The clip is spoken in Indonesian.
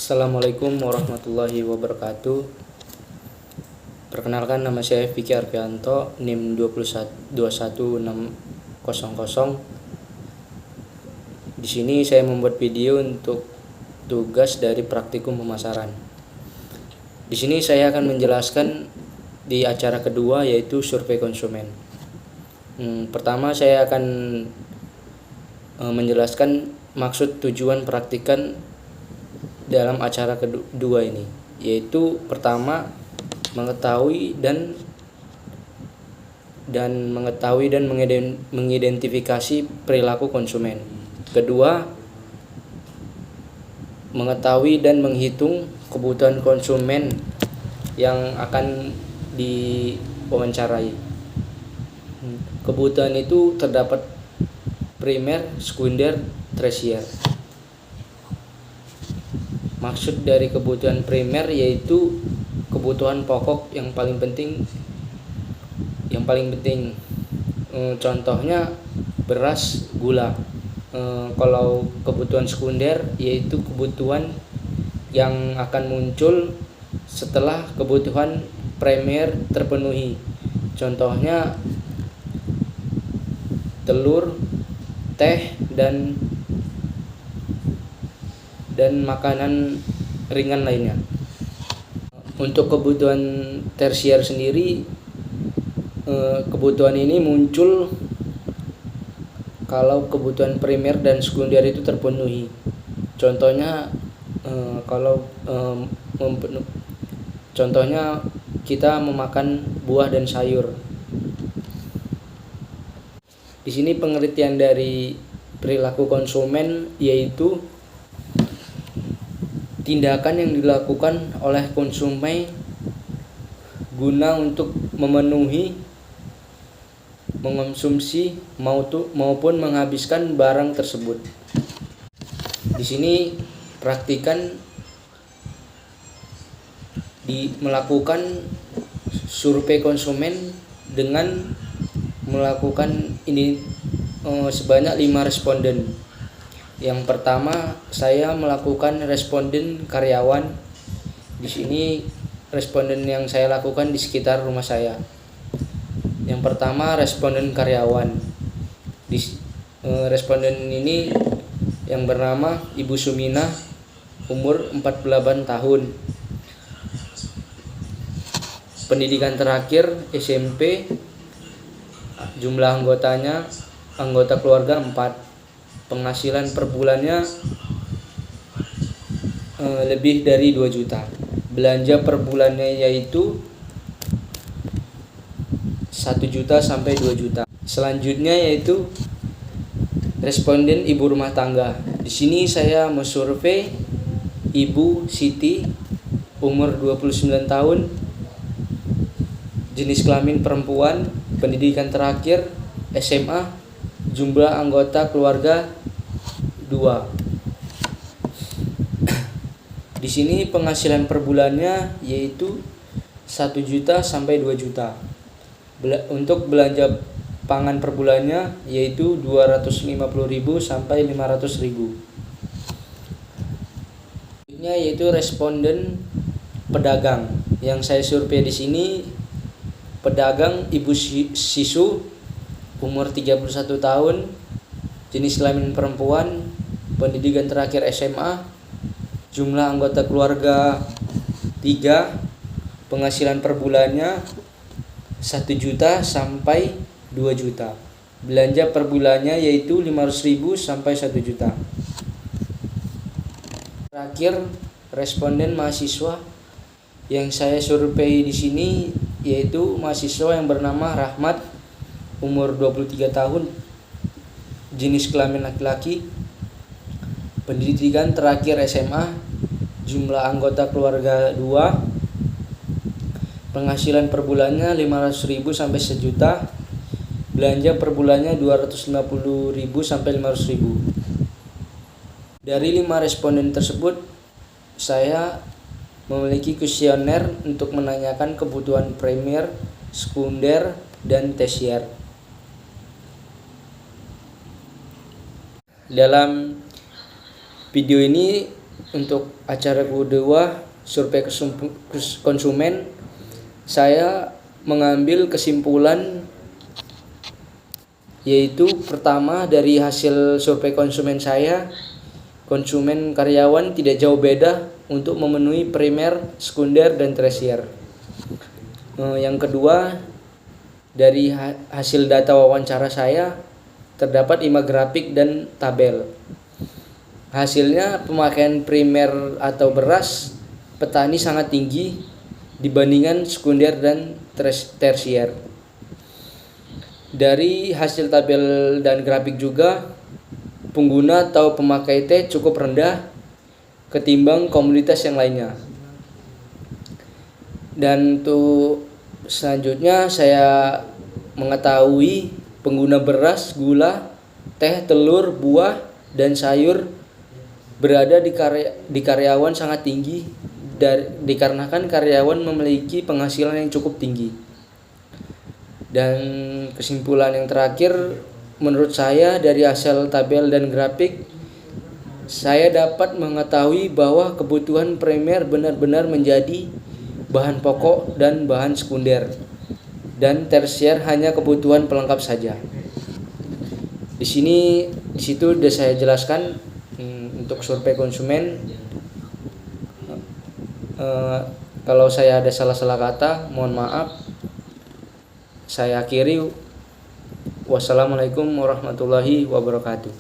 Assalamualaikum warahmatullahi wabarakatuh. Perkenalkan, nama saya Vicky Arfianto, NIM 2121600. Di sini saya membuat video untuk tugas dari praktikum pemasaran. Di sini saya akan menjelaskan di acara kedua, yaitu survei konsumen. Pertama saya akan menjelaskan maksud tujuan praktikan dalam acara kedua ini, yaitu pertama mengetahui dan mengidentifikasi perilaku konsumen. Kedua, mengetahui dan menghitung kebutuhan konsumen yang akan diwawancarai. Kebutuhan itu terdapat primer, sekunder, tersier. Maksud dari kebutuhan primer yaitu kebutuhan pokok yang paling penting. Contohnya beras, gula. Kalau kebutuhan sekunder yaitu kebutuhan yang akan muncul setelah kebutuhan primer terpenuhi. Contohnya telur, teh, dan makanan ringan lainnya. Untuk kebutuhan tersier sendiri, kebutuhan ini muncul kalau kebutuhan primer dan sekunder itu terpenuhi. Contohnya contohnya kita memakan buah dan sayur. Di sini pengertian dari perilaku konsumen yaitu tindakan yang dilakukan oleh konsumen guna untuk memenuhi, mengonsumsi maupun menghabiskan barang tersebut. Di sini praktikan melakukan survei konsumen dengan melakukan ini sebanyak 5 responden. Yang pertama, saya melakukan responden karyawan. Di sini responden yang saya lakukan di sekitar rumah saya. Yang pertama, responden karyawan. Responden ini yang bernama Ibu Sumina, umur 48 tahun. Pendidikan terakhir SMP. Jumlah anggota keluarga 4. Penghasilan per bulannya lebih dari 2 juta. Belanja per bulannya yaitu 1 juta sampai 2 juta. Selanjutnya yaitu responden ibu rumah tangga. Di sini saya mensurvei Ibu Siti, umur 29 tahun, jenis kelamin perempuan, pendidikan terakhir SMA, jumlah anggota keluarga 2. Di sini penghasilan per bulannya yaitu 1 juta sampai 2 juta. Untuk belanja pangan per bulannya yaitu 250.000 sampai 500.000. Selanjutnya yaitu responden pedagang. Yang saya survei di sini pedagang Ibu Sisu, umur 31 tahun, jenis kelamin perempuan, pendidikan terakhir SMA, jumlah anggota keluarga 3, penghasilan per bulannya 1 juta sampai 2 juta. Belanja per bulannya yaitu 500.000 sampai 1 juta. Terakhir, responden mahasiswa. Yang saya survei di sini yaitu mahasiswa yang bernama Rahmat, umur 23 tahun, jenis kelamin laki-laki, pendidikan terakhir SMA, jumlah anggota keluarga 2, penghasilan per bulannya 500.000 sampai 1 juta, belanja per bulannya 250.000 sampai 500.000. Dari 5 responden tersebut, saya memiliki kuesioner untuk menanyakan kebutuhan primer, sekunder, dan tersier. Dalam video ini untuk acara kedua, survei konsumen, saya mengambil kesimpulan yaitu pertama, dari hasil survei konsumen saya, konsumen karyawan tidak jauh beda untuk memenuhi primer, sekunder, dan tersier. Yang kedua, dari hasil data wawancara saya terdapat 5 grafik dan tabel. Hasilnya pemakaian primer atau beras petani sangat tinggi dibandingkan sekunder dan tersier. Dari hasil tabel dan grafik juga, pengguna atau pemakai teh cukup rendah ketimbang komoditas yang lainnya. Dan untuk selanjutnya saya mengetahui pengguna beras, gula, teh, telur, buah, dan sayur berada di karyawan sangat tinggi dikarenakan karyawan memiliki penghasilan yang cukup tinggi. Dan kesimpulan yang terakhir, menurut saya dari hasil tabel dan grafik, saya dapat mengetahui bahwa kebutuhan primer benar-benar menjadi bahan pokok dan bahan sekunder, dan tersier hanya kebutuhan pelengkap saja. Di situ sudah saya jelaskan untuk survei konsumen. Kalau saya ada salah-salah kata, mohon maaf. Saya akhiri. Wassalamualaikum warahmatullahi wabarakatuh.